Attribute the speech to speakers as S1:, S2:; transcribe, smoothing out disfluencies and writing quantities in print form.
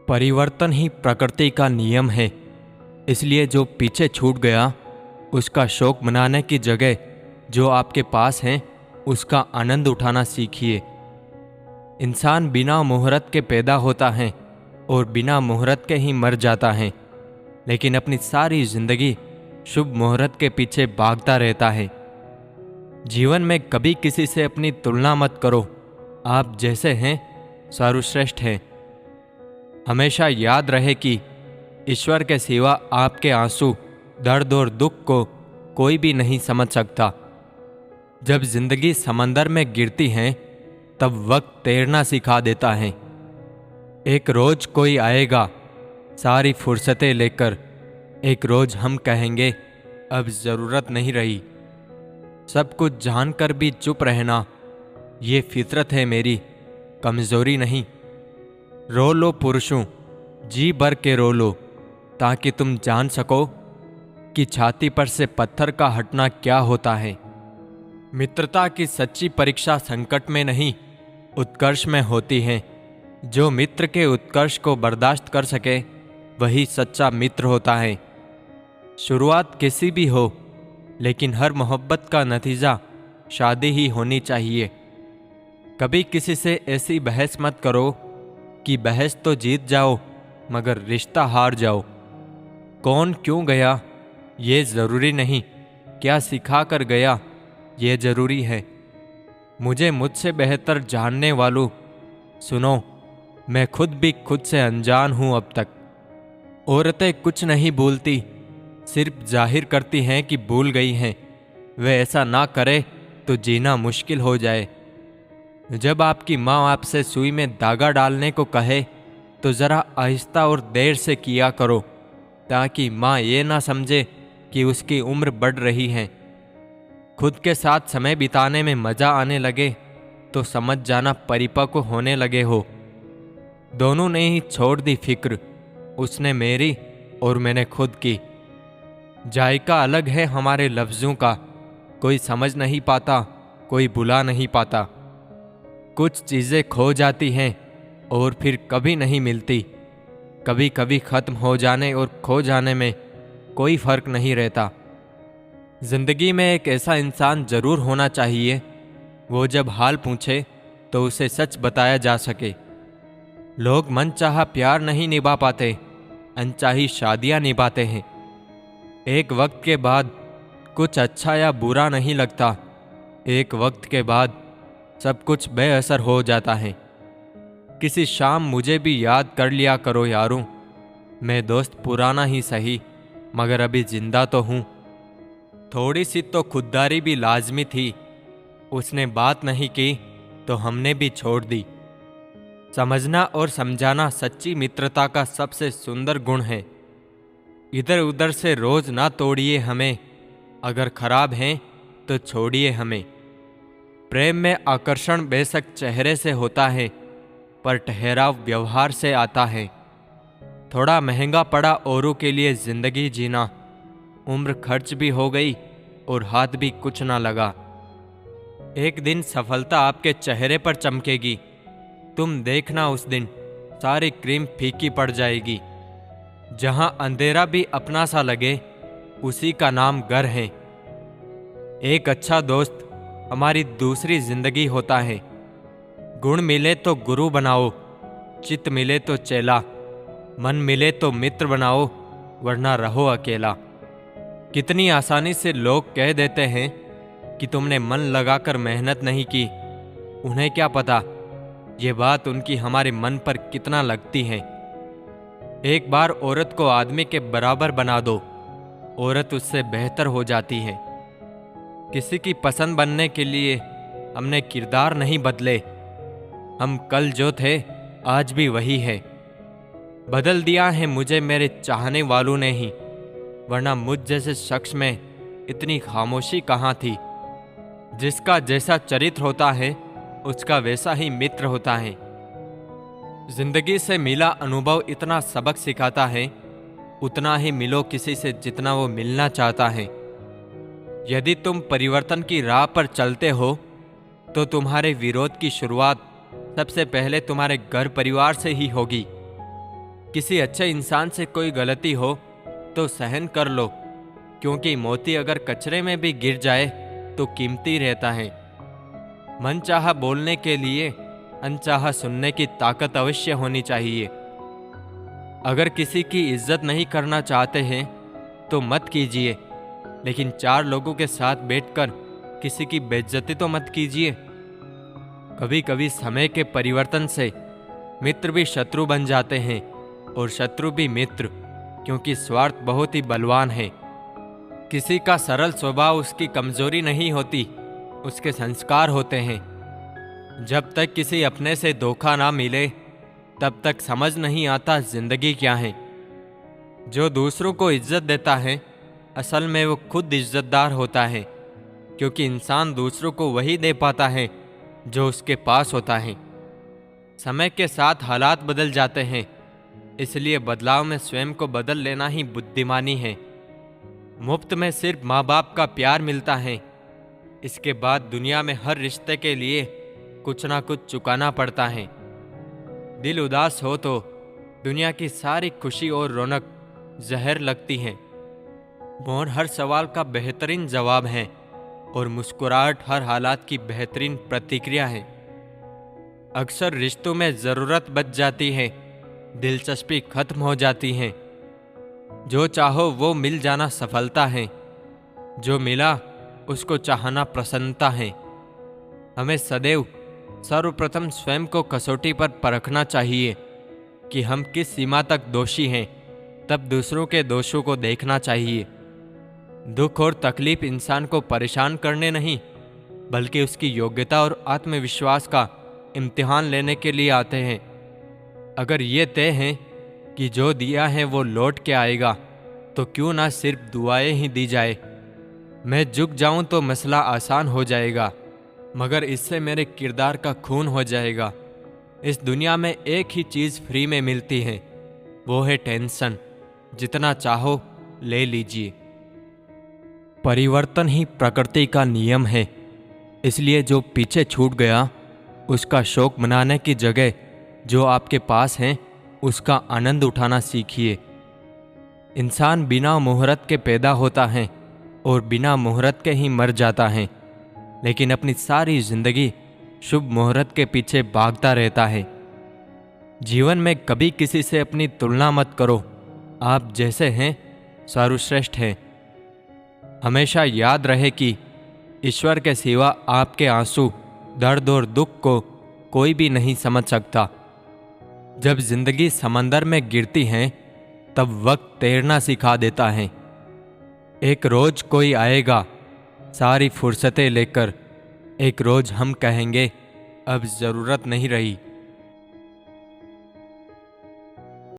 S1: परिवर्तन ही प्रकृति का नियम है। इसलिए जो पीछे छूट गया उसका शोक मनाने की जगह जो आपके पास है उसका आनंद उठाना सीखिए। इंसान बिना मुहूर्त के पैदा होता है और बिना मुहूर्त के ही मर जाता है, लेकिन अपनी सारी जिंदगी शुभ मुहूर्त के पीछे भागता रहता है। जीवन में कभी किसी से अपनी तुलना मत करो। आप जैसे हैं सर्वश्रेष्ठ हैं। हमेशा याद रहे कि ईश्वर के सिवा आपके आंसू, दर्द और दुख को कोई भी नहीं समझ सकता। जब जिंदगी समंदर में गिरती है तब वक्त तैरना सिखा देता है। एक रोज कोई आएगा सारी फुर्सतें लेकर, एक रोज हम कहेंगे अब जरूरत नहीं रही। सब कुछ जानकर भी चुप रहना ये फितरत है मेरी, कमजोरी नहीं। रो लो पुरुषों, जी भर के रो लो, ताकि तुम जान सको कि छाती पर से पत्थर का हटना क्या होता है। मित्रता की सच्ची परीक्षा संकट में नहीं उत्कर्ष में होती है। जो मित्र के उत्कर्ष को बर्दाश्त कर सके वही सच्चा मित्र होता है। शुरुआत कैसी भी हो, लेकिन हर मोहब्बत का नतीजा शादी ही होनी चाहिए। कभी किसी से ऐसी बहस मत करो कि बहस तो जीत जाओ मगर रिश्ता हार जाओ। कौन क्यों गया ये ज़रूरी नहीं, क्या सिखा कर गया ये ज़रूरी है। मुझे मुझसे बेहतर जानने वालों सुनो, मैं खुद भी खुद से अनजान हूँ अब तक। औरतें कुछ नहीं भूलती, सिर्फ जाहिर करती हैं कि भूल गई हैं। वे ऐसा ना करे तो जीना मुश्किल हो जाए। जब आपकी माँ आपसे सुई में धागा डालने को कहे तो ज़रा आहिस्ता और देर से किया करो, ताकि माँ ये ना समझे कि उसकी उम्र बढ़ रही है। खुद के साथ समय बिताने में मज़ा आने लगे तो समझ जाना परिपक्व होने लगे हो। दोनों ने ही छोड़ दी फिक्र, उसने मेरी और मैंने खुद की। जायका अलग है हमारे लफ्ज़ों का, कोई समझ नहीं पाता, कोई बुला नहीं पाता। कुछ चीज़ें खो जाती हैं और फिर कभी नहीं मिलती। कभी कभी ख़त्म हो जाने और खो जाने में कोई फ़र्क नहीं रहता। ज़िंदगी में एक ऐसा इंसान ज़रूर होना चाहिए, वो जब हाल पूछे तो उसे सच बताया जा सके। लोग मनचाहा प्यार नहीं निभा पाते, अनचाही शादियाँ निभाते हैं। एक वक्त के बाद कुछ अच्छा या बुरा नहीं लगता, एक वक्त के बाद सब कुछ बेअसर हो जाता है। किसी शाम मुझे भी याद कर लिया करो यारों, मैं दोस्त पुराना ही सही मगर अभी जिंदा तो हूँ। थोड़ी सी तो खुददारी भी लाजमी थी, उसने बात नहीं की तो हमने भी छोड़ दी। समझना और समझाना सच्ची मित्रता का सबसे सुंदर गुण है। इधर उधर से रोज ना तोड़िए हमें, अगर खराब हैं तो छोड़िए हमें। प्रेम में आकर्षण बेशक चेहरे से होता है, पर ठहराव व्यवहार से आता है। थोड़ा महंगा पड़ा औरों के लिए जिंदगी जीना, उम्र खर्च भी हो गई और हाथ भी कुछ ना लगा। एक दिन सफलता आपके चेहरे पर चमकेगी, तुम देखना उस दिन सारी क्रीम फीकी पड़ जाएगी। जहां अंधेरा भी अपना सा लगे उसी का नाम घर है। एक अच्छा दोस्त हमारी दूसरी जिंदगी होता है। गुण मिले तो गुरु बनाओ, चित मिले तो चेला, मन मिले तो मित्र बनाओ, वरना रहो अकेला। कितनी आसानी से लोग कह देते हैं कि तुमने मन लगाकर मेहनत नहीं की। उन्हें क्या पता ये बात उनकी हमारे मन पर कितना लगती है। एक बार औरत को आदमी के बराबर बना दो, औरत उससे बेहतर हो जाती है। किसी की पसंद बनने के लिए हमने किरदार नहीं बदले, हम कल जो थे आज भी वही है। बदल दिया है मुझे मेरे चाहने वालों ने ही, वरना मुझ जैसे शख्स में इतनी खामोशी कहाँ थी। जिसका जैसा चरित्र होता है उसका वैसा ही मित्र होता है। जिंदगी से मिला अनुभव इतना सबक सिखाता है, उतना ही मिलो किसी से जितना वो मिलना चाहता है। यदि तुम परिवर्तन की राह पर चलते हो तो तुम्हारे विरोध की शुरुआत सबसे पहले तुम्हारे घर परिवार से ही होगी। किसी अच्छे इंसान से कोई गलती हो तो सहन कर लो, क्योंकि मोती अगर कचरे में भी गिर जाए तो कीमती रहता है। मनचाहा बोलने के लिए अनचाहा सुनने की ताकत अवश्य होनी चाहिए। अगर किसी की इज्जत नहीं करना चाहते हैं तो मत कीजिए, लेकिन 4 लोगों के साथ बैठकर किसी की बेइज्जती तो मत कीजिए। कभी कभी समय के परिवर्तन से मित्र भी शत्रु बन जाते हैं और शत्रु भी मित्र, क्योंकि स्वार्थ बहुत ही बलवान है। किसी का सरल स्वभाव उसकी कमजोरी नहीं होती, उसके संस्कार होते हैं। जब तक किसी अपने से धोखा ना मिले तब तक समझ नहीं आता जिंदगी क्या है। जो दूसरों को इज्जत देता है असल में वो खुद इज्जतदार होता है, क्योंकि इंसान दूसरों को वही दे पाता है जो उसके पास होता है। समय के साथ हालात बदल जाते हैं, इसलिए बदलाव में स्वयं को बदल लेना ही बुद्धिमानी है। मुफ्त में सिर्फ माँ बाप का प्यार मिलता है, इसके बाद दुनिया में हर रिश्ते के लिए कुछ ना कुछ चुकाना पड़ता है। दिल उदास हो तो दुनिया की सारी खुशी और रौनक जहर लगती है। मौन हर सवाल का बेहतरीन जवाब है और मुस्कुराहट हर हालात की बेहतरीन प्रतिक्रिया है। अक्सर रिश्तों में ज़रूरत बच जाती है, दिलचस्पी खत्म हो जाती है। जो चाहो वो मिल जाना सफलता है, जो मिला उसको चाहना प्रसन्नता है। हमें सदैव सर्वप्रथम स्वयं को कसौटी पर परखना चाहिए कि हम किस सीमा तक दोषी हैं, तब दूसरों के दोषों को देखना चाहिए। दुख और तकलीफ इंसान को परेशान करने नहीं, बल्कि उसकी योग्यता और आत्मविश्वास का इम्तिहान लेने के लिए आते हैं। अगर ये तय है कि जो दिया है वो लौट के आएगा, तो क्यों ना सिर्फ दुआएं ही दी जाए। मैं झुक जाऊं तो मसला आसान हो जाएगा, मगर इससे मेरे किरदार का खून हो जाएगा। इस दुनिया में एक ही चीज़ फ्री में मिलती है, वो है टेंशन। जितना चाहो ले लीजिए। परिवर्तन ही प्रकृति का नियम है, इसलिए जो पीछे छूट गया उसका शौक मनाने की जगह जो आपके पास है उसका आनंद उठाना सीखिए। इंसान बिना मुहूर्त के पैदा होता है और बिना मुहूर्त के ही मर जाता है, लेकिन अपनी सारी जिंदगी शुभ मुहूर्त के पीछे भागता रहता है। जीवन में कभी किसी से अपनी तुलना मत करो, आप जैसे हैं सर्वश्रेष्ठ हैं। हमेशा याद रहे कि ईश्वर के सिवा आपके आंसू, दर्द और दुख को कोई भी नहीं समझ सकता। जब जिंदगी समंदर में गिरती है तब वक्त तैरना सिखा देता है। एक रोज कोई आएगा सारी फुर्सतें लेकर, एक रोज हम कहेंगे अब जरूरत नहीं रही।